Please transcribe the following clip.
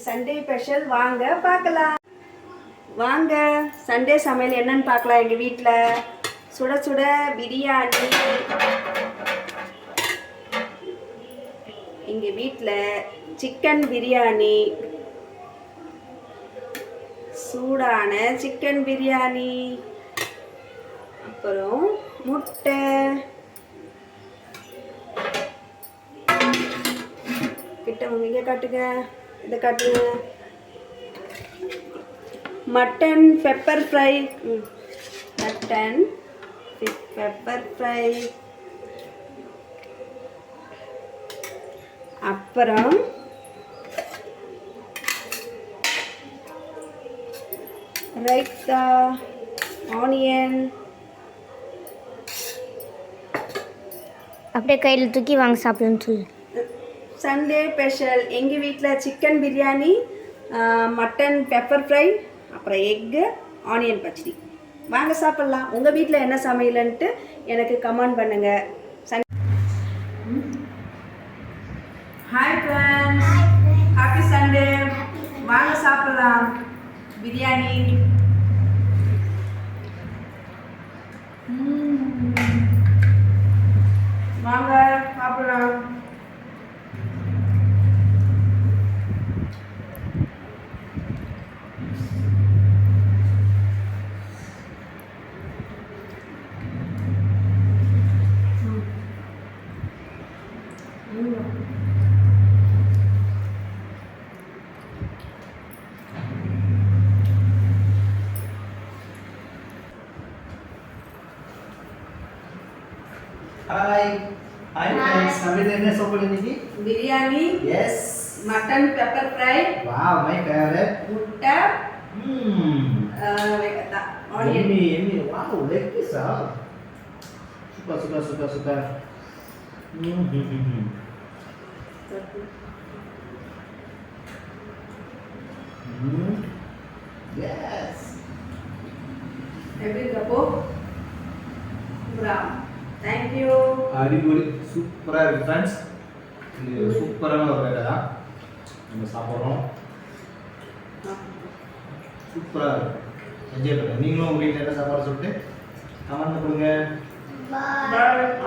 Sunday special வாங்க பார்க்கலாம். வாங்க சண்டே சமையல் என்னன்னு பார்க்கலாம். எங்கள் வீட்டில் சுட சுட பிரியாணி. எங்கள் வீட்டில் சிக்கன் பிரியாணி, சூடான சிக்கன் பிரியாணி, அப்புறம் முட்டை, கிட்ட இங்கே காட்டுங்க, இதை காட்டுங்க, mutton pepper fry, mutton pepper fry, அப்புறம் ரைத்தா, ஆனியன். அப்படியே கையில் தூக்கி வாங்க சாப்பிடணும்னு சொல்லு. சண்டே ஸ்பெஷல் எங்கள் வீட்டில் chicken biryani, mutton pepper fry, அப்புறம் எக்கு, ஆனியன் பச்சடி. வாங்க சாப்பிட்லாம். உங்கள் வீட்டில் என்ன சமையலன்ட்டு எனக்கு கமெண்ட் பண்ணுங்கள். Hi friends, happy Sunday. வாங்க சாப்பிட்லாம் பிரியாணி. வாங்க சாப்பிட்லாம். ஹாய் ஃப்ரெண்ட்ஸ், நம்ம என்ன சாப்பிடுறோம் இன்னைக்கு? Biryani, yes, mutton pepper fry, wow my favourite, முட்டை, ஆனியன். எம்மி வாவ், லெக் பீஸா, சூப்பர். எஸ், எப்படி இருக்கப்போ? Thank you. அடிப்பொலி, சூப்பராக இருக்குது ஃப்ரெண்ட்ஸ். இது சூப்பரான ஒரு வேலை தான் நம்ம சாப்பிட்றோம். சூப்பராக இருக்கும், என்ஜாய் பண்ணுங்கள். நீங்களும் உங்கள் வீட்டில் என்ன சாப்பாடு சொல்லிட்டு கமெண்ட் பண்ணுங்கள். Bye.